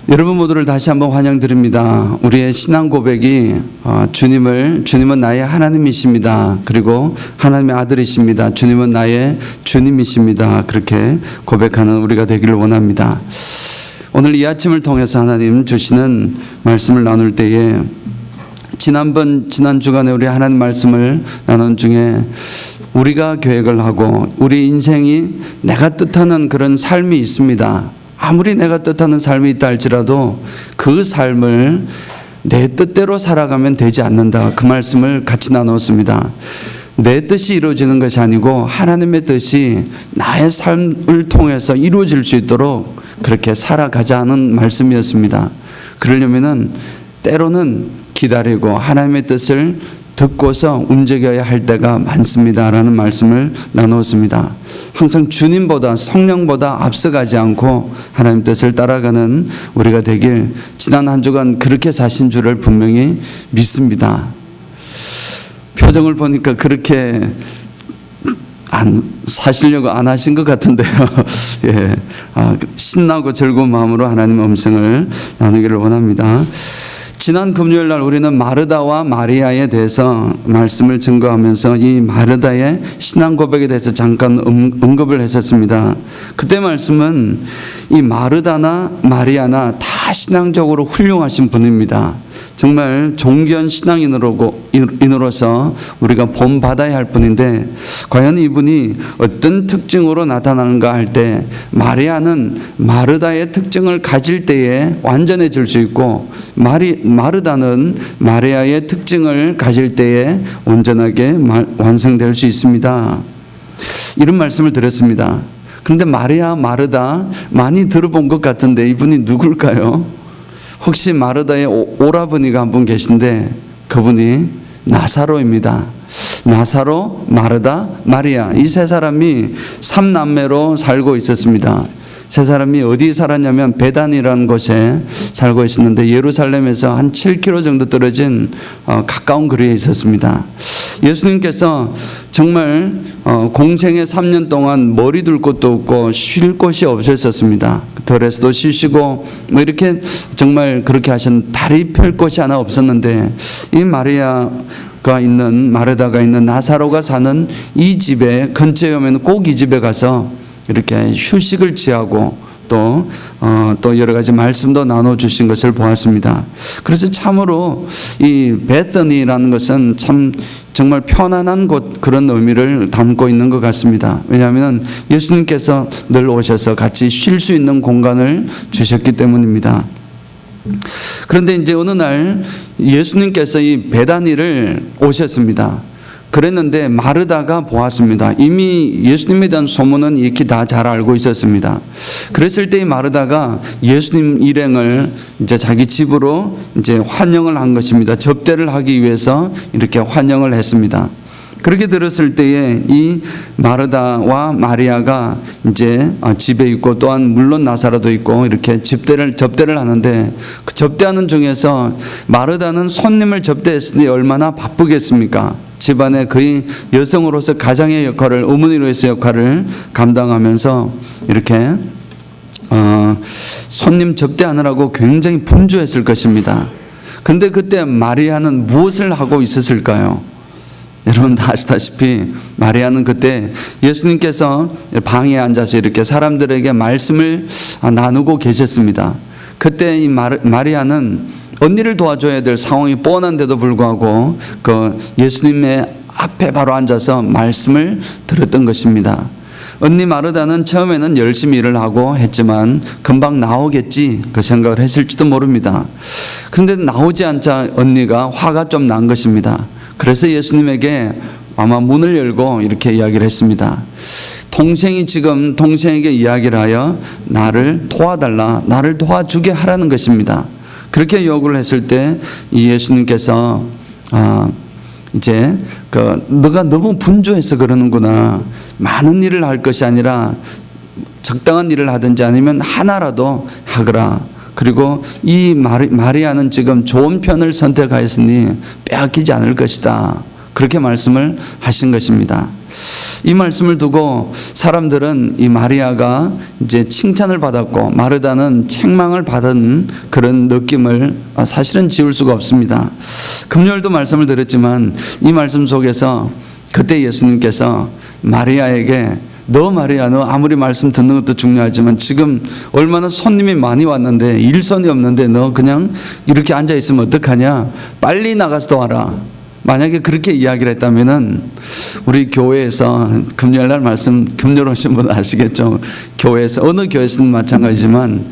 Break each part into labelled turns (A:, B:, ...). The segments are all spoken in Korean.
A: 여러분 모두를 다시 한번 환영드립니다. 우리의 신앙 고백이 주님은 나의 하나님이십니다. 그리고 하나님의 아들이십니다. 주님은 나의 주님이십니다. 그렇게 고백하는 우리가 되기를 원합니다. 오늘 이 아침을 통해서 하나님 주시는 말씀을 나눌 때에 지난 주간에 우리 하나님 말씀을 나눈 중에 우리가 계획을 하고 우리 인생이 내가 뜻하는 그런 삶이 있습니다. 아무리 내가 뜻하는 삶이 있다 할지라도 그 삶을 내 뜻대로 살아가면 되지 않는다. 그 말씀을 같이 나눴습니다. 내 뜻이 이루어지는 것이 아니고 하나님의 뜻이 나의 삶을 통해서 이루어질 수 있도록 그렇게 살아가자는 말씀이었습니다. 그러려면은 때로는 기다리고 하나님의 뜻을 듣고서 움직여야 할 때가 많습니다 라는 말씀을 나누었습니다. 항상 주님보다 성령보다 앞서가지 않고 하나님 뜻을 따라가는 우리가 되길 지난 한 주간 그렇게 사신 줄을 분명히 믿습니다. 표정을 보니까 그렇게 안 사시려고 안 하신 것 같은데요. 예, 신나고 즐거운 마음으로 하나님의 음성을 나누기를 원합니다. 지난 금요일 날 우리는 마르다와 마리아에 대해서 말씀을 증거하면서 이 마르다의 신앙 고백에 대해서 잠깐 언급을 했었습니다. 그때 말씀은 이 마르다나 마리아나 다 신앙적으로 훌륭하신 분입니다. 정말 존귀한 신앙인으로서 우리가 본받아야 할 분인데 과연 이분이 어떤 특징으로 나타나는가 할 때 마리아는 마르다의 특징을 가질 때에 완전해질 수 있고 마르다는 마리아의 특징을 가질 때에 온전하게 완성될 수 있습니다. 이런 말씀을 드렸습니다. 그런데 마리아, 마르다 많이 들어본 것 같은데 이분이 누굴까요? 혹시 마르다의 오라버니가 한 분 계신데 그분이 나사로입니다. 나사로, 마르다, 마리아 이 세 사람이 삼남매로 살고 있었습니다. 세 사람이 어디 살았냐면 베단이라는 곳에 살고 있었는데 예루살렘에서 한 7km 정도 떨어진 가까운 거리에 있었습니다. 예수님께서 정말 공생의 3년 동안 머리 둘 곳도 없고 쉴 곳이 없으셨습니다. 덜에서도 쉬시고 뭐 이렇게 정말 그렇게 하신 다리 펼 곳이 하나 없었는데 이 마르다가 있는 나사로가 사는 이 집에 근처에 오면 꼭 이 집에 가서 이렇게 휴식을 취하고 또 여러 가지 말씀도 나눠주신 것을 보았습니다. 그래서 참으로 이 베더니라는 것은 참 정말 편안한 곳 그런 의미를 담고 있는 것 같습니다. 왜냐하면 예수님께서 늘 오셔서 같이 쉴 수 있는 공간을 주셨기 때문입니다. 그런데 이제 어느 날 예수님께서 이 베다니를 오셨습니다. 그랬는데 마르다가 보았습니다. 이미 예수님에 대한 소문은 익히 다 잘 알고 있었습니다. 그랬을 때 이 마르다가 예수님 일행을 이제 자기 집으로 이제 환영을 한 것입니다. 접대를 하기 위해서 이렇게 환영을 했습니다. 그렇게 들었을 때에 이 마르다와 마리아가 이제 집에 있고 또한 물론 나사로도 있고 이렇게 접대를 하는데 그 접대하는 중에서 마르다는 손님을 접대했으니 얼마나 바쁘겠습니까? 집안의 거의 여성으로서 가장의 역할을 어머니로서의 역할을 감당하면서 이렇게 손님 접대하느라고 굉장히 분주했을 것입니다. 그런데 그때 마리아는 무엇을 하고 있었을까요? 여러분 다 아시다시피 마리아는 그때 예수님께서 방에 앉아서 이렇게 사람들에게 말씀을 나누고 계셨습니다. 그때 이 마리아는 언니를 도와줘야 될 상황이 뻔한데도 불구하고 그 예수님의 앞에 바로 앉아서 말씀을 들었던 것입니다. 언니 마르다는 처음에는 열심히 일을 하고 했지만 금방 나오겠지 그 생각을 했을지도 모릅니다. 그런데 나오지 않자 언니가 화가 좀 난 것입니다. 그래서 예수님에게 아마 문을 열고 이렇게 이야기를 했습니다. 동생이 지금 동생에게 이야기를 하여 나를 도와달라, 나를 도와주게 하라는 것입니다. 그렇게 요구를 했을 때 이 예수님께서 이제 너가 너무 분주해서 그러는구나. 많은 일을 할 것이 아니라 적당한 일을 하든지 아니면 하나라도 하거라. 그리고 이 마리아는 지금 좋은 편을 선택하였으니 빼앗기지 않을 것이다. 그렇게 말씀을 하신 것입니다. 이 말씀을 두고 사람들은 이 마리아가 이제 칭찬을 받았고 마르다는 책망을 받은 그런 느낌을 사실은 지울 수가 없습니다. 금요일도 말씀을 드렸지만 이 말씀 속에서 그때 예수님께서 마리아에게 너 마리아, 너 아무리 말씀 듣는 것도 중요하지만 지금 얼마나 손님이 많이 왔는데 일손이 없는데 너 그냥 이렇게 앉아 있으면 어떡하냐? 빨리 나가서 도와라. 만약에 그렇게 이야기를 했다면은 우리 교회에서 금요일날 말씀 금요일 오신 분 아시겠죠? 교회에서 어느 교회에서는 마찬가지지만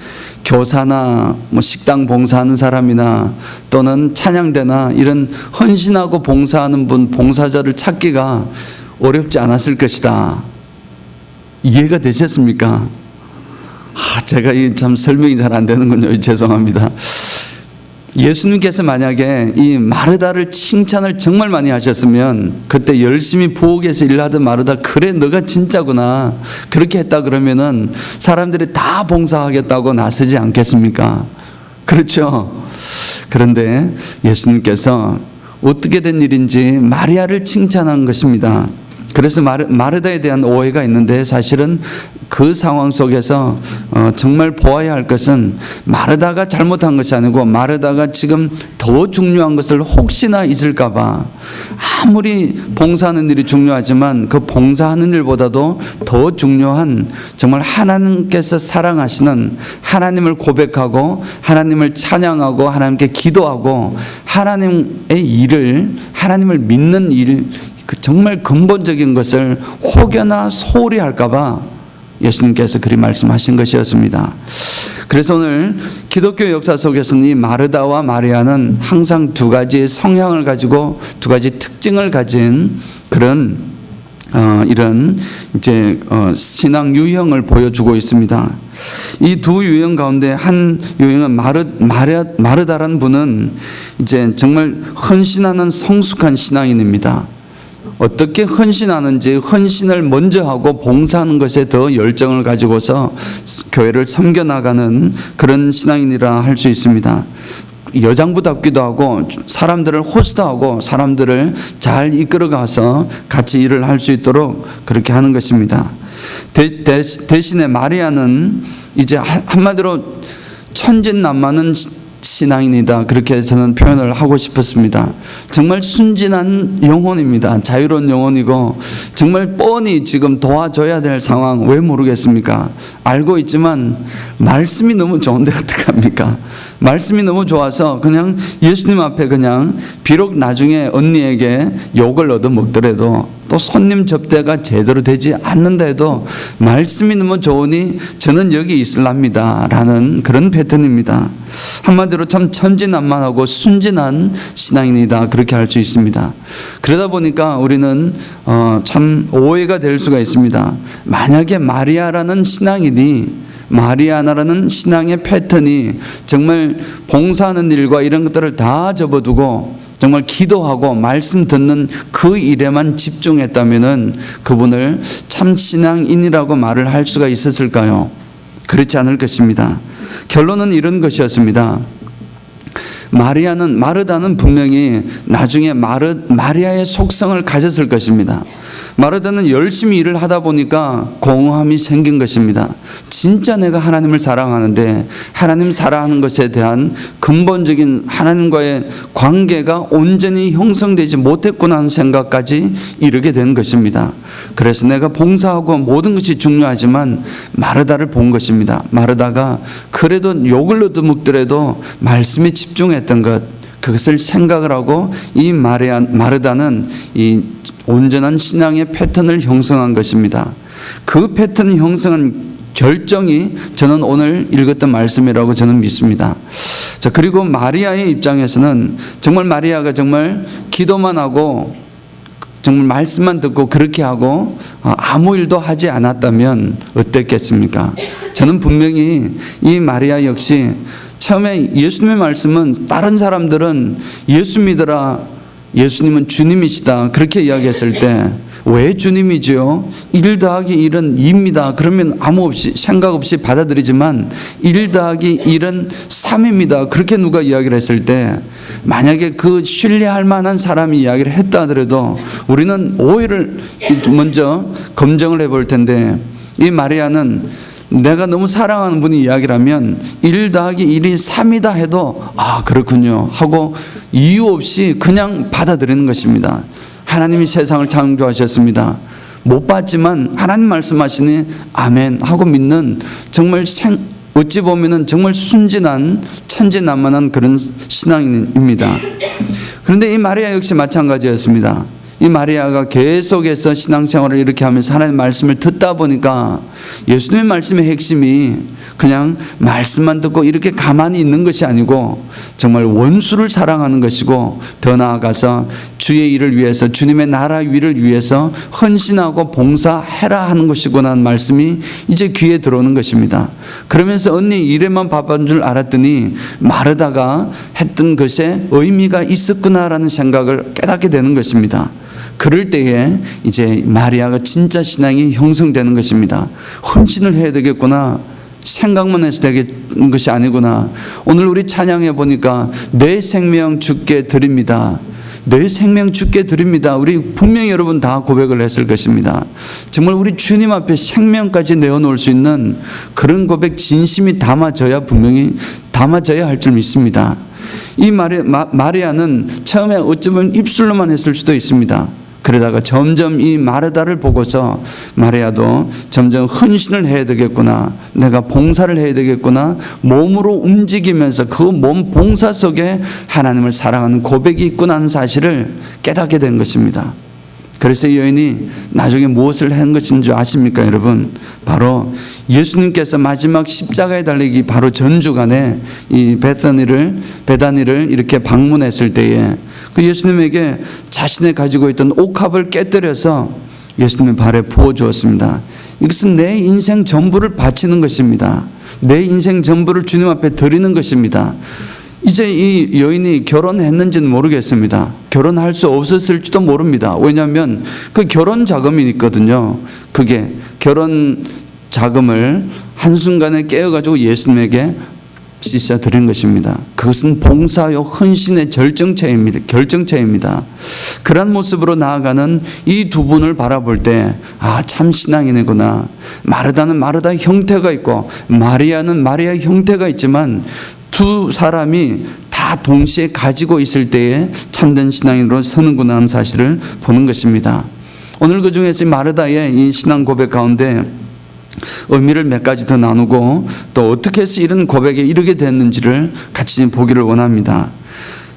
A: 교사나 뭐 식당 봉사하는 사람이나 또는 찬양대나 이런 헌신하고 봉사하는 분 봉사자를 찾기가 어렵지 않았을 것이다. 이해가 되셨습니까? 제가 참 설명이 잘 안 되는군요. 죄송합니다. 예수님께서 만약에 이 마르다를 칭찬을 정말 많이 하셨으면 그때 열심히 부엌에서 일하던 마르다 그래 너가 진짜구나 그렇게 했다 그러면은 사람들이 다 봉사하겠다고 나서지 않겠습니까? 그렇죠? 그런데 예수님께서 어떻게 된 일인지 마리아를 칭찬한 것입니다. 그래서 마르다에 대한 오해가 있는데 사실은 그 상황 속에서 정말 보아야 할 것은 마르다가 잘못한 것이 아니고 마르다가 지금 더 중요한 것을 혹시나 잊을까 봐 아무리 봉사하는 일이 중요하지만 그 봉사하는 일보다도 더 중요한 정말 하나님께서 사랑하시는 하나님을 고백하고 하나님을 찬양하고 하나님께 기도하고 하나님의 일을 하나님을 믿는 일 정말 근본적인 것을 혹여나 소홀히 할까 봐 예수님께서 그리 말씀하신 것이었습니다. 그래서 오늘 기독교 역사 속에서는 이 마르다와 마리아는 항상 두 가지의 성향을 가지고 두 가지 특징을 가진 그런 이런 이제 신앙 유형을 보여주고 있습니다. 이 두 유형 가운데 한 유형은 마르다라는 분은 이제 정말 헌신하는 성숙한 신앙인입니다. 어떻게 헌신하는지 헌신을 먼저 하고 봉사하는 것에 더 열정을 가지고서 교회를 섬겨나가는 그런 신앙인이라 할 수 있습니다. 여장부답기도 하고 사람들을 호스트하고 사람들을 잘 이끌어가서 같이 일을 할 수 있도록 그렇게 하는 것입니다. 대신에 마리아는 이제 한마디로 천진난만한 신앙인이다. 그렇게 저는 표현을 하고 싶었습니다. 정말 순진한 영혼입니다. 자유로운 영혼이고 정말 뻔히 지금 도와줘야 될 상황 왜 모르겠습니까? 알고 있지만 말씀이 너무 좋은데 어떡합니까? 말씀이 너무 좋아서 그냥 예수님 앞에 그냥 비록 나중에 언니에게 욕을 얻어먹더라도 또 손님 접대가 제대로 되지 않는다 해도 말씀이 너무 좋으니 저는 여기 있을랍니다 라는 그런 패턴입니다. 한마디로 참 천진난만하고 순진한 신앙인이다 그렇게 할 수 있습니다. 그러다 보니까 우리는 참 오해가 될 수가 있습니다. 만약에 마리아라는 신앙인이 마리아나라는 신앙의 패턴이 정말 봉사하는 일과 이런 것들을 다 접어두고 정말 기도하고 말씀 듣는 그 일에만 집중했다면은 그분을 참 신앙인이라고 말을 할 수가 있었을까요? 그렇지 않을 것입니다. 결론은 이런 것이었습니다. 마르다는 분명히 나중에 마리아의 속성을 가졌을 것입니다. 마르다는 열심히 일을 하다 보니까 공허함이 생긴 것입니다. 진짜 내가 하나님을 사랑하는데 하나님 사랑하는 것에 대한 근본적인 하나님과의 관계가 온전히 형성되지 못했구나 하는 생각까지 이르게 된 것입니다. 그래서 내가 봉사하고 모든 것이 중요하지만 마르다를 본 것입니다. 마르다가 그래도 욕을 얻어먹더라도 말씀에 집중했던 것, 그것을 생각을 하고 이 마르다는 이 온전한 신앙의 패턴을 형성한 것입니다. 그 패턴을 형성한 결정이 저는 오늘 읽었던 말씀이라고 저는 믿습니다. 자, 그리고 마리아의 입장에서는 정말 마리아가 정말 기도만 하고 정말 말씀만 듣고 그렇게 하고 아무 일도 하지 않았다면 어땠겠습니까? 저는 분명히 이 마리아 역시 처음에 예수님의 말씀은 다른 사람들은 예수 믿으라, 예수님은 주님이시다 그렇게 이야기했을 때 왜 주님이죠? 1 더하기 1은 2입니다. 그러면 아무 없이 생각 없이 받아들이지만 1 더하기 1은 3입니다. 그렇게 누가 이야기를 했을 때 만약에 그 신뢰할 만한 사람이 이야기를 했다 하더라도 우리는 오해를 먼저 검증을 해볼 텐데, 이 마리아는 내가 너무 사랑하는 분이 이야기를 하면 1 더하기 1이 3이다 해도 아 그렇군요 하고 이유 없이 그냥 받아들이는 것입니다. 하나님이 세상을 창조하셨습니다. 못 봤지만 하나님 말씀하시니 아멘 하고 믿는, 정말 어찌 보면은 정말 순진한 천진난만한 그런 신앙입니다. 그런데 이 마리아 역시 마찬가지였습니다. 이 마리아가 계속해서 신앙생활을 이렇게 하면서 하나님의 말씀을 듣다 보니까 예수님의 말씀의 핵심이 그냥 말씀만 듣고 이렇게 가만히 있는 것이 아니고 정말 원수를 사랑하는 것이고, 더 나아가서 주의 일을 위해서, 주님의 나라 위를 위해서 헌신하고 봉사해라 하는 것이구나 하는 말씀이 이제 귀에 들어오는 것입니다. 그러면서 언니 일에만 바쁜 줄 알았더니 마르다가 했던 것에 의미가 있었구나라는 생각을 깨닫게 되는 것입니다. 그럴 때에 이제 마리아가 진짜 신앙이 형성되는 것입니다. 헌신을 해야 되겠구나, 생각만 해서 되는 것이 아니구나. 오늘 우리 찬양해 보니까 내 생명 주께 드립니다. 내 생명 주께 드립니다. 우리 분명히 여러분 다 고백을 했을 것입니다. 정말 우리 주님 앞에 생명까지 내어놓을 수 있는 그런 고백, 진심이 담아져야 분명히 담아져야 할 줄 믿습니다. 이 마리아는 처음에 어쩌면 입술로만 했을 수도 있습니다. 그러다가 점점 이 마르다를 보고서 마리아도 점점 헌신을 해야 되겠구나, 내가 봉사를 해야 되겠구나, 몸으로 움직이면서 그 몸 봉사 속에 하나님을 사랑하는 고백이 있구나 하는 사실을 깨닫게 된 것입니다. 그래서 이 여인이 나중에 무엇을 한 것인 줄 아십니까 여러분? 바로 예수님께서 마지막 십자가에 달리기 바로 전주간에 이 베다니를 이렇게 방문했을 때에 그 예수님에게 자신의 가지고 있던 옥합을 깨뜨려서 예수님의 발에 부어주었습니다. 이것은 내 인생 전부를 바치는 것입니다. 내 인생 전부를 주님 앞에 드리는 것입니다. 이제 이 여인이 결혼했는지는 모르겠습니다. 결혼할 수 없었을지도 모릅니다. 왜냐하면 그 결혼 자금이 있거든요. 그게 결혼 자금을 한순간에 깨어가지고 예수님에게 씻어 드린 것입니다. 그것은 봉사요 헌신의 결정체입니다. 그런 모습으로 나아가는 이 두 분을 바라볼 때 아, 참 신앙이네구나. 마르다는 마르다의 형태가 있고 마리아는 마리아의 형태가 있지만 두 사람이 다 동시에 가지고 있을 때에 참된 신앙인으로 서는구나 하는 사실을 보는 것입니다. 오늘 그 중에서 마르다의 이 신앙 고백 가운데 의미를 몇 가지 더 나누고 또 어떻게 해서 이런 고백에 이르게 됐는지를 같이 보기를 원합니다.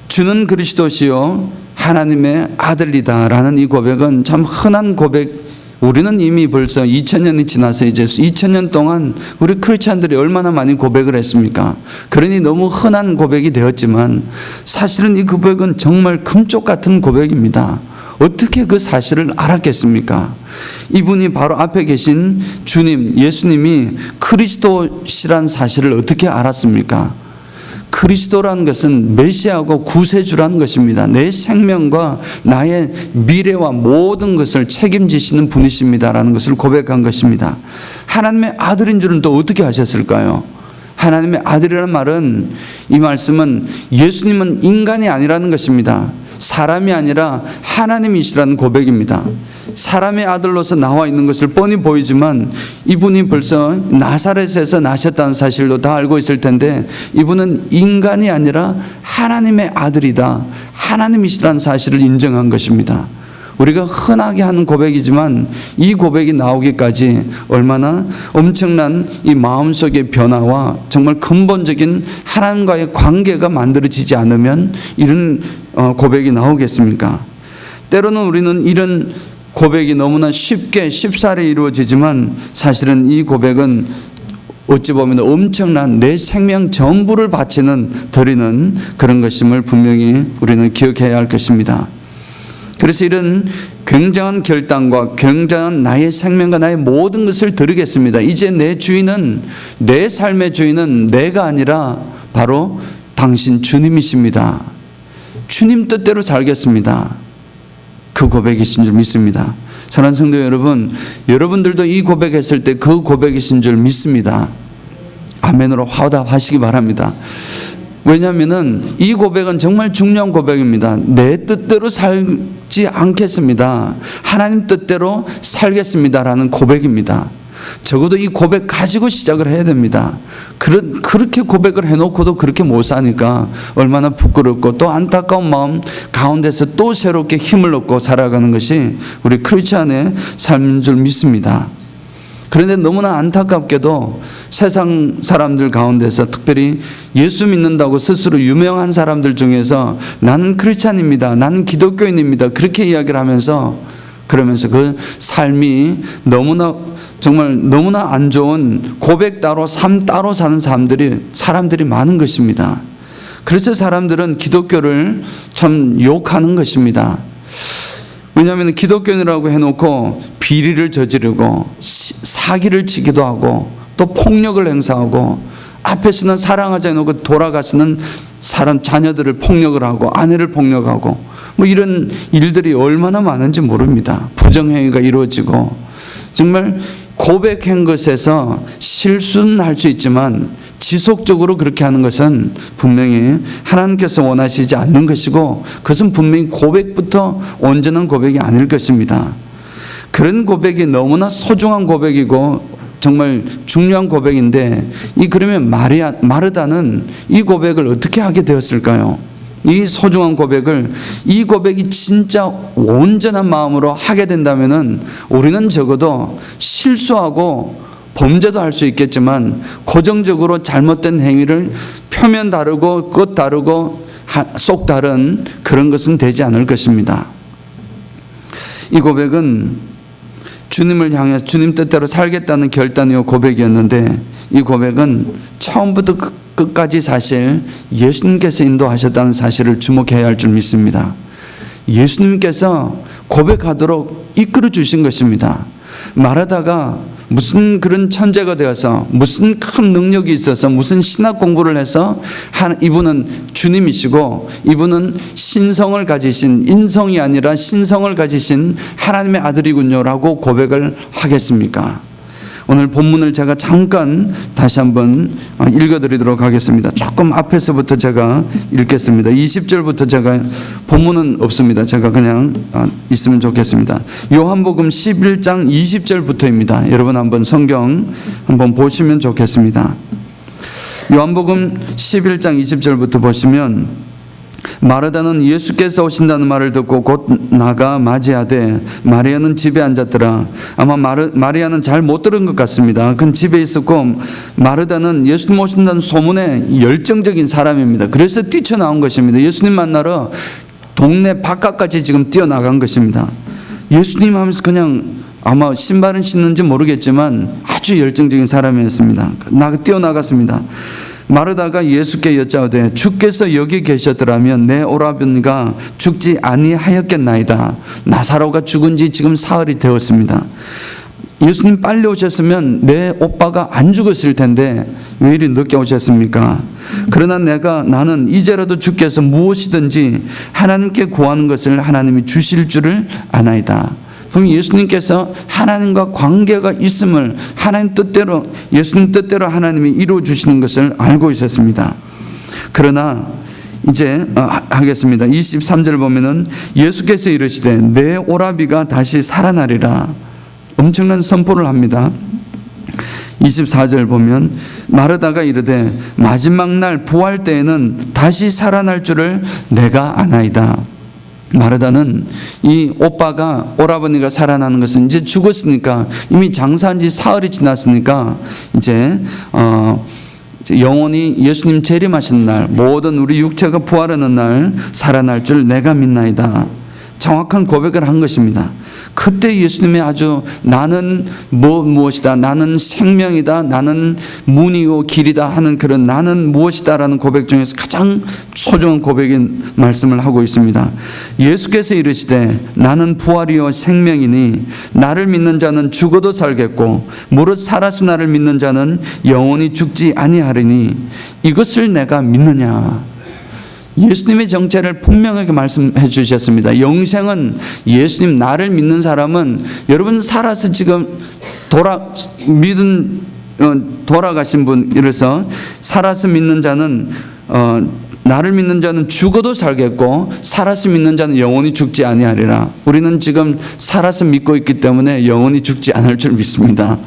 A: 주는 그리스도시요 하나님의 아들이다라는 이 고백은 참 흔한 고백. 우리는 이미 벌써 2000년이 지나서 이제 2000년 동안 우리 크리스찬들이 얼마나 많이 고백을 했습니까? 그러니 너무 흔한 고백이 되었지만 사실은 이 고백은 정말 금쪽 같은 고백입니다. 어떻게 그 사실을 알았겠습니까? 이분이 바로 앞에 계신 주님, 예수님이 그리스도시란 사실을 어떻게 알았습니까? 그리스도라는 것은 메시아고 구세주라는 것입니다. 내 생명과 나의 미래와 모든 것을 책임지시는 분이십니다라는 것을 고백한 것입니다. 하나님의 아들인 줄은 또 어떻게 아셨을까요? 하나님의 아들이라는 말은, 이 말씀은 예수님은 인간이 아니라는 것입니다. 사람이 아니라 하나님이시라는 고백입니다. 사람의 아들로서 나와 있는 것을 뻔히 보이지만 이분이 벌써 나사렛에서 나셨다는 사실도 다 알고 있을 텐데 이분은 인간이 아니라 하나님의 아들이다, 하나님이시라는 사실을 인정한 것입니다. 우리가 흔하게 하는 고백이지만 이 고백이 나오기까지 얼마나 엄청난 이 마음속의 변화와 정말 근본적인 하나님과의 관계가 만들어지지 않으면 이런 고백이 나오겠습니까? 때로는 우리는 이런 고백이 너무나 쉽사리 이루어지지만 사실은 이 고백은 어찌 보면 엄청난 내 생명 전부를 드리는 그런 것임을 분명히 우리는 기억해야 할 것입니다. 그래서 이런 굉장한 결단과 굉장한 나의 생명과 나의 모든 것을 드리겠습니다. 이제 내 주인은, 내 삶의 주인은 내가 아니라 바로 당신 주님이십니다. 주님 뜻대로 살겠습니다. 그 고백이신 줄 믿습니다. 사랑하는 성도 여러분, 여러분들도 이 고백했을 때 그 고백이신 줄 믿습니다. 아멘으로 화답하시기 바랍니다. 왜냐하면은 이 고백은 정말 중요한 고백입니다. 내 뜻대로 살지 않겠습니다. 하나님 뜻대로 살겠습니다라는 고백입니다. 적어도 이 고백 가지고 시작을 해야 됩니다. 그렇게 고백을 해놓고도 그렇게 못 사니까 얼마나 부끄럽고 또 안타까운 마음 가운데서 또 새롭게 힘을 얻고 살아가는 것이 우리 크리스찬의 삶인 줄 믿습니다. 그런데 너무나 안타깝게도 세상 사람들 가운데서 특별히 예수 믿는다고 스스로 유명한 사람들 중에서 나는 크리스찬입니다, 나는 기독교인입니다, 그렇게 이야기를 하면서 그러면서 그 삶이 정말 너무나 안 좋은 고백 따로 삶 따로 사는 사람들이 많은 것입니다. 그래서 사람들은 기독교를 참 욕하는 것입니다. 왜냐하면 기독교인이라고 해놓고 비리를 저지르고 사기를 치기도 하고 또 폭력을 행사하고 앞에서는 사랑하지 않고 돌아가시는 사람 자녀들을 폭력을 하고 아내를 폭력하고 뭐 이런 일들이 얼마나 많은지 모릅니다. 부정행위가 이루어지고 정말 고백한 것에서 실수는 할 수 있지만 지속적으로 그렇게 하는 것은 분명히 하나님께서 원하시지 않는 것이고 그것은 분명히 고백부터 온전한 고백이 아닐 것입니다. 그런 고백이 너무나 소중한 고백이고 정말 중요한 고백인데 그러면 마르다는 이 고백을 어떻게 하게 되었을까요? 이 소중한 고백을 이 고백이 진짜 온전한 마음으로 하게 된다면은 우리는 적어도 실수하고 범죄도 할 수 있겠지만 고정적으로 잘못된 행위를 표면 다르고 겉 다르고 속 다른 그런 것은 되지 않을 것입니다. 이 고백은 주님을 향해 주님 뜻대로 살겠다는 결단이요 고백이었는데 이 고백은 처음부터 끝까지 사실 예수님께서 인도하셨다는 사실을 주목해야 할 줄 믿습니다. 예수님께서 고백하도록 이끌어 주신 것입니다. 마르다가 무슨 그런 천재가 되어서 무슨 큰 능력이 있어서 무슨 신학 공부를 해서 이분은 주님이시고 이분은 신성을 가지신 인성이 아니라 신성을 가지신 하나님의 아들이군요라고 고백을 하겠습니까? 오늘 본문을 제가 잠깐 다시 한번 읽어드리도록 하겠습니다. 조금 앞에서부터 제가 읽겠습니다. 20절부터 제가 본문은 없습니다. 제가 그냥 있으면 좋겠습니다. 요한복음 11장 20절부터입니다. 여러분 한번 성경 한번 보시면 좋겠습니다. 요한복음 11장 20절부터 보시면 마르다는 예수께서 오신다는 말을 듣고 곧 나가 맞이하되 마리아는 집에 앉았더라. 아마 마리아는 잘 못 들은 것 같습니다. 그건 집에 있었고 마르다는 예수님 오신다는 소문에 열정적인 사람입니다. 그래서 뛰쳐나온 것입니다. 예수님 만나러 동네 바깥까지 지금 뛰어나간 것입니다. 예수님 하면서 그냥 아마 신발은 신는지 모르겠지만 아주 열정적인 사람이었습니다. 뛰어나갔습니다. 마르다가 예수께 여짜오되 주께서 여기 계셨더라면 내 오라버니가 죽지 아니하였겠나이다. 나사로가 죽은 지 지금 사흘이 되었습니다. 예수님 빨리 오셨으면 내 오빠가 안 죽었을 텐데 왜 이리 늦게 오셨습니까? 그러나 나는 이제라도 주께서 무엇이든지 하나님께 구하는 것을 하나님이 주실 줄을 아나이다. 그럼 예수님께서 하나님과 관계가 있음을 예수님 뜻대로 하나님이 이루어 주시는 것을 알고 있었습니다. 그러나 이제 하겠습니다. 23절 보면은 예수께서 이르시되 내 오라비가 다시 살아나리라. 엄청난 선포를 합니다. 24절 보면 마르다가 이르되 마지막 날 부활 때에는 다시 살아날 줄을 내가 아나이다. 마르다는 이 오라버니가 살아나는 것은 이제 죽었으니까 이미 장사한 지 사흘이 지났으니까 이제 영원히 예수님 재림하시는 날 모든 우리 육체가 부활하는 날 살아날 줄 내가 믿나이다. 정확한 고백을 한 것입니다. 그때 예수님이 아주 나는 무엇이다, 나는 생명이다, 나는 문이요 길이다 하는 그런 나는 무엇이다라는 고백 중에서 가장 소중한 고백인 말씀을 하고 있습니다. 예수께서 이르시되 나는 부활이요 생명이니 나를 믿는 자는 죽어도 살겠고 무릇 살아서 나를 믿는 자는 영원히 죽지 아니하리니 이것을 내가 믿느냐. 예수님의 정체를 분명하게 말씀해 주셨습니다. 영생은 예수님 나를 믿는 사람은 여러분 살아서 지금 돌아가신 분 이래서 살아서 믿는 자는 나를 믿는 자는 죽어도 살겠고 살아서 믿는 자는 영원히 죽지 아니하리라. 우리는 지금 살아서 믿고 있기 때문에 영원히 죽지 않을 줄 믿습니다.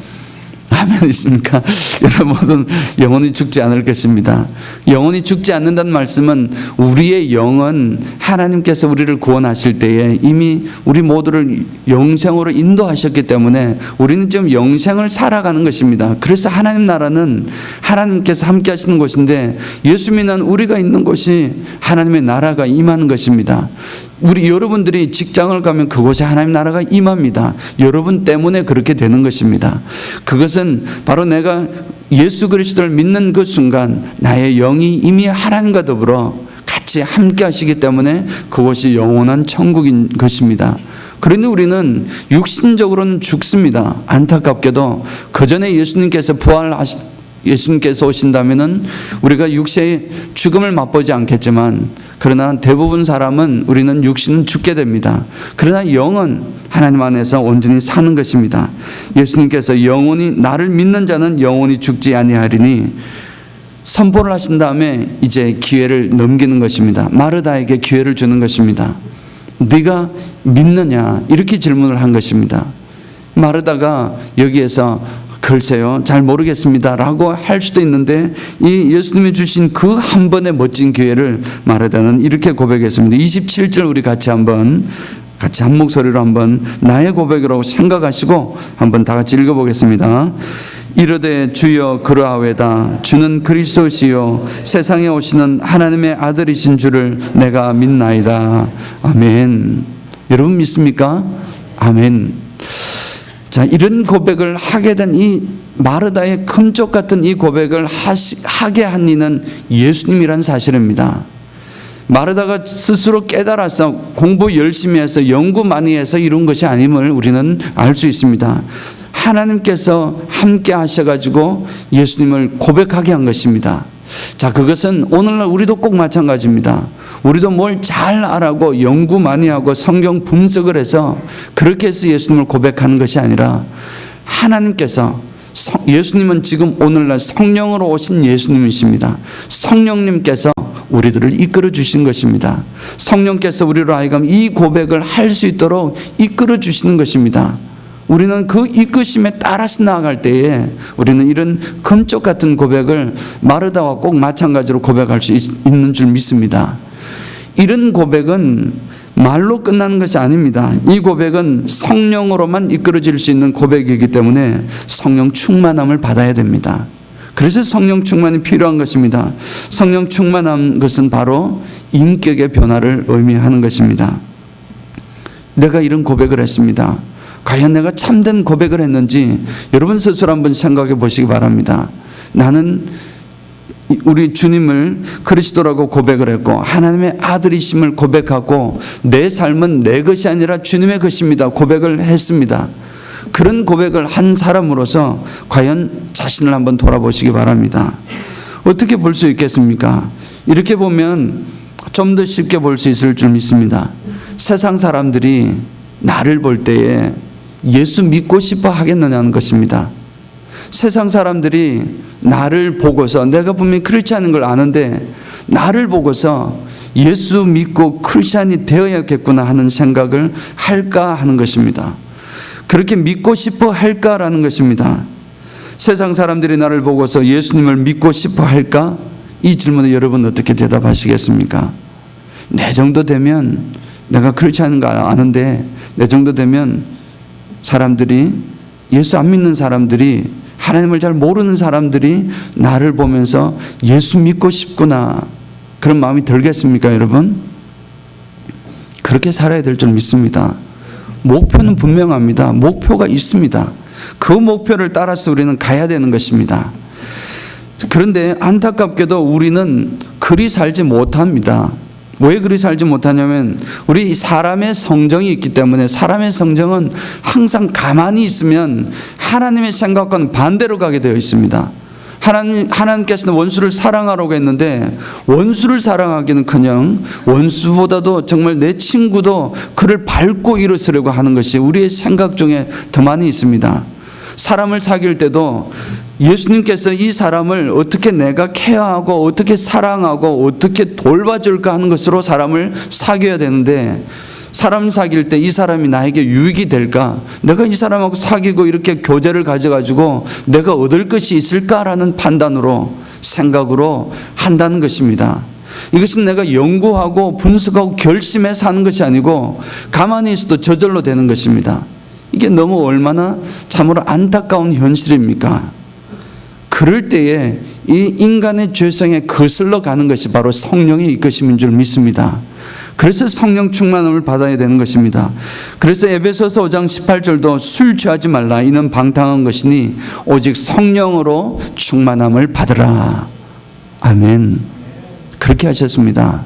A: 아멘 있습니까? 여러분은 영원히 죽지 않을 것입니다. 영원히 죽지 않는다는 말씀은 우리의 영은 하나님께서 우리를 구원하실 때에 이미 우리 모두를 영생으로 인도하셨기 때문에 우리는 지금 영생을 살아가는 것입니다. 그래서 하나님 나라는 하나님께서 함께 하시는 곳인데 예수 믿는 우리가 있는 곳이 하나님의 나라가 임하는 것입니다. 여러분들이 직장을 가면 그곳에 하나님 나라가 임합니다. 여러분 때문에 그렇게 되는 것입니다. 그것은 바로 내가 예수 그리스도를 믿는 그 순간 나의 영이 이미 하나님과 더불어 같이 함께 하시기 때문에 그곳이 영원한 천국인 것입니다. 그런데 우리는 육신적으로는 죽습니다. 안타깝게도 그 전에 예수님께서 오신다면은 우리가 육체의 죽음을 맛보지 않겠지만 그러나 대부분 사람은 우리는 육신은 죽게 됩니다. 그러나 영은 하나님 안에서 온전히 사는 것입니다. 예수님께서 영원히 나를 믿는 자는 영원히 죽지 아니하리니 선포를 하신 다음에 이제 기회를 넘기는 것입니다. 마르다에게 기회를 주는 것입니다. 네가 믿느냐 이렇게 질문을 한 것입니다. 마르다가 여기에서 글쎄요 잘 모르겠습니다 라고 할 수도 있는데 이 예수님이 주신 그 한 번의 멋진 기회를 마르다는 이렇게 고백했습니다. 27절 우리 같이 한 목소리로 한번 나의 고백이라고 생각하시고 한번 다 같이 읽어보겠습니다. 이르되 주여 그러하외다. 주는 그리스도시요 세상에 오시는 하나님의 아들이신 줄을 내가 믿나이다. 아멘. 여러분 믿습니까? 아멘. 자, 이런 고백을 하게 된 이 마르다의 금쪽 같은 이 고백을 하게 한 이는 예수님이란 사실입니다. 마르다가 스스로 깨달아서 공부 열심히 해서 연구 많이 해서 이룬 것이 아님을 우리는 알 수 있습니다. 하나님께서 함께 하셔가지고 예수님을 고백하게 한 것입니다. 자, 그것은 오늘날 우리도 꼭 마찬가지입니다. 우리도 뭘 잘 알아고 연구 많이 하고 성경 분석을 해서 그렇게 해서 예수님을 고백하는 것이 아니라 하나님께서 예수님은 지금 오늘날 성령으로 오신 예수님이십니다. 성령님께서 우리들을 이끌어 주신 것입니다. 성령께서 우리로 하여금 이 고백을 할 수 있도록 이끌어 주시는 것입니다. 우리는 그 이끄심에 따라서 나아갈 때에 우리는 이런 금쪽 같은 고백을 마르다와 꼭 마찬가지로 고백할 수 있는 줄 믿습니다. 이런 고백은 말로 끝나는 것이 아닙니다. 이 고백은 성령으로만 이끌어질 수 있는 고백이기 때문에 성령 충만함을 받아야 됩니다. 그래서 성령 충만이 필요한 것입니다. 성령 충만한 것은 바로 인격의 변화를 의미하는 것입니다. 내가 이런 고백을 했습니다. 과연 내가 참된 고백을 했는지 여러분 스스로 한번 생각해 보시기 바랍니다. 나는 우리 주님을 그리스도라고 고백을 했고 하나님의 아들이심을 고백하고 내 삶은 내 것이 아니라 주님의 것입니다. 고백을 했습니다. 그런 고백을 한 사람으로서 과연 자신을 한번 돌아보시기 바랍니다. 어떻게 볼 수 있겠습니까? 이렇게 보면 좀 더 쉽게 볼 수 있을 줄 믿습니다. 세상 사람들이 나를 볼 때에 예수 믿고 싶어 하겠느냐는 것입니다. 세상 사람들이 나를 보고서 내가 분명히 크리스찬인 걸 아는데 나를 보고서 예수 믿고 크리스찬이 되어야겠구나 하는 생각을 할까 하는 것입니다. 그렇게 믿고 싶어 할까라는 것입니다. 세상 사람들이 나를 보고서 예수님을 믿고 싶어 할까? 이 질문에 여러분 어떻게 대답하시겠습니까? 내 정도 되면 내가 크리스찬인 거 아는데 내 정도 되면 사람들이 예수 안 믿는 사람들이 하나님을 잘 모르는 사람들이 나를 보면서 예수 믿고 싶구나 그런 마음이 들겠습니까 여러분? 그렇게 살아야 될 줄 믿습니다. 목표는 분명합니다. 목표가 있습니다. 그 목표를 따라서 우리는 가야 되는 것입니다. 그런데 안타깝게도 우리는 그리 살지 못합니다. 왜 그리 살지 못하냐면 우리 사람의 성정이 있기 때문에 사람의 성정은 항상 가만히 있으면 하나님의 생각과는 반대로 가게 되어 있습니다. 하나님께서는 원수를 사랑하라고 했는데 원수를 사랑하기는커녕 원수보다도 정말 내 친구도 그를 밟고 일어서려고 하는 것이 우리의 생각 중에 더 많이 있습니다. 사람을 사귈 때도 예수님께서 이 사람을 어떻게 내가 케어하고 어떻게 사랑하고 어떻게 돌봐줄까 하는 것으로 사람을 사귀어야 되는데, 사람 사귈 때 이 사람이 나에게 유익이 될까? 내가 이 사람하고 사귀고 이렇게 교제를 가져가지고 내가 얻을 것이 있을까라는 판단으로, 생각으로 한다는 것입니다. 이것은 내가 연구하고 분석하고 결심해서 하는 것이 아니고 가만히 있어도 저절로 되는 것입니다. 이게 너무 얼마나 참으로 안타까운 현실입니까? 그럴 때에 이 인간의 죄성에 거슬러 가는 것이 바로 성령의 이끄심인 줄 믿습니다. 그래서 성령 충만함을 받아야 되는 것입니다. 그래서 에베소서 5장 18절도 술 취하지 말라, 이는 방탕한 것이니 오직 성령으로 충만함을 받으라. 아멘. 그렇게 하셨습니다.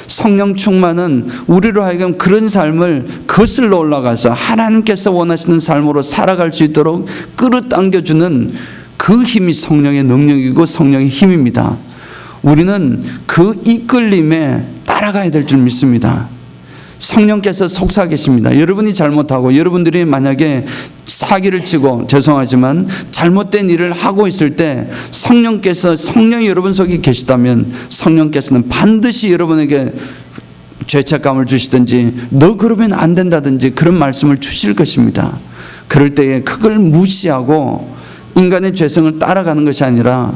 A: 성령 충만은 우리로 하여금 그런 삶을 거슬러 올라가서 하나님께서 원하시는 삶으로 살아갈 수 있도록 끌어당겨주는 그 힘이 성령의 능력이고 성령의 힘입니다. 우리는 그 이끌림에 따라가야 될 줄 믿습니다. 성령께서 속삭이십니다. 여러분이 잘못하고 여러분들이 만약에 사기를 치고, 죄송하지만 잘못된 일을 하고 있을 때 성령이 여러분 속에 계시다면 성령께서는 반드시 여러분에게 죄책감을 주시든지 너 그러면 안 된다든지 그런 말씀을 주실 것입니다. 그럴 때에 그걸 무시하고 인간의 죄성을 따라가는 것이 아니라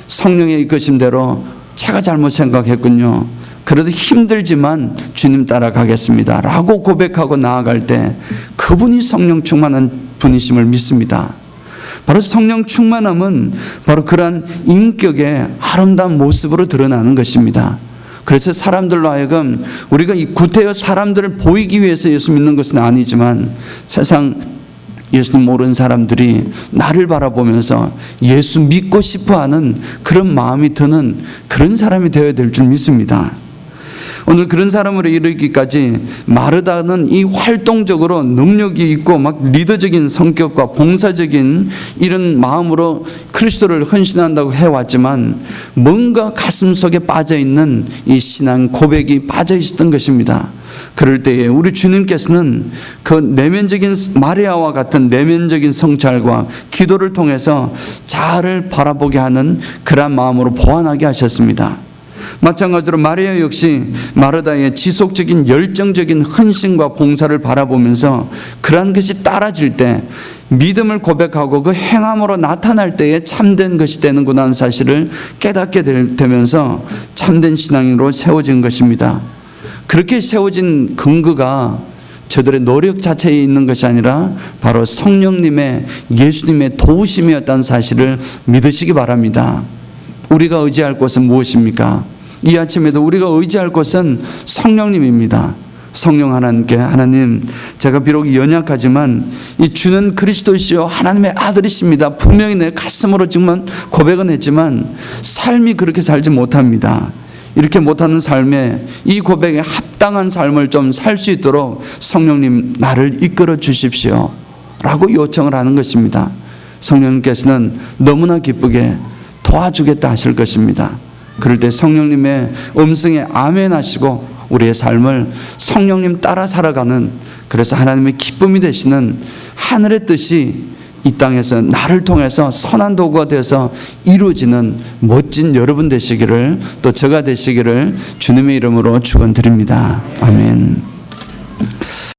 A: 성령의 이끄심대로 제가 잘못 생각했군요, 그래도 힘들지만 주님 따라가겠습니다 라고 고백하고 나아갈 때 그분이 성령 충만한 분이심을 믿습니다. 바로 성령 충만함은 바로 그러한 인격의 아름다운 모습으로 드러나는 것입니다. 그래서 사람들로 하여금 우리가 이 구태여 사람들을 보이기 위해서 예수 믿는 것은 아니지만, 세상 예수님 모르는 사람들이 나를 바라보면서 예수 믿고 싶어하는 그런 마음이 드는 그런 사람이 되어야 될 줄 믿습니다. 오늘 그런 사람으로 이르기까지 마르다는 이 활동적으로 능력이 있고 막 리더적인 성격과 봉사적인 이런 마음으로 그리스도를 헌신한다고 해왔지만 뭔가 가슴 속에 빠져있는 이 신앙 고백이 빠져 있었던 것입니다. 그럴 때에 우리 주님께서는 그 내면적인 마리아와 같은 내면적인 성찰과 기도를 통해서 자아를 바라보게 하는 그런 마음으로 보완하게 하셨습니다. 마찬가지로 마리아 역시 마르다의 지속적인 열정적인 헌신과 봉사를 바라보면서 그러한 것이 따라질 때 믿음을 고백하고 그 행함으로 나타날 때에 참된 것이 되는구나 하는 사실을 깨닫게 되면서 참된 신앙으로 세워진 것입니다. 그렇게 세워진 근거가 저들의 노력 자체에 있는 것이 아니라 바로 성령님의, 예수님의 도우심이었다는 사실을 믿으시기 바랍니다. 우리가 의지할 곳은 무엇입니까? 이 아침에도 우리가 의지할 곳은 성령님입니다. 성령 하나님께, 하나님, 제가 비록 연약하지만 이 주는 그리스도시요 하나님의 아들이십니다. 분명히 내 가슴으로 지금 고백은 했지만 삶이 그렇게 살지 못합니다. 이렇게 못하는 삶에 이 고백에 합당한 삶을 좀 살 수 있도록 성령님 나를 이끌어 주십시오 라고 요청을 하는 것입니다. 성령님께서는 너무나 기쁘게 도와주겠다 하실 것입니다. 그럴 때 성령님의 음성에 아멘 하시고 우리의 삶을 성령님 따라 살아가는, 그래서 하나님의 기쁨이 되시는 하늘의 뜻이 이 땅에서 나를 통해서 선한 도구가 되어서 이루어지는 멋진 여러분 되시기를, 또 저가 되시기를 주님의 이름으로 축원드립니다. 아멘.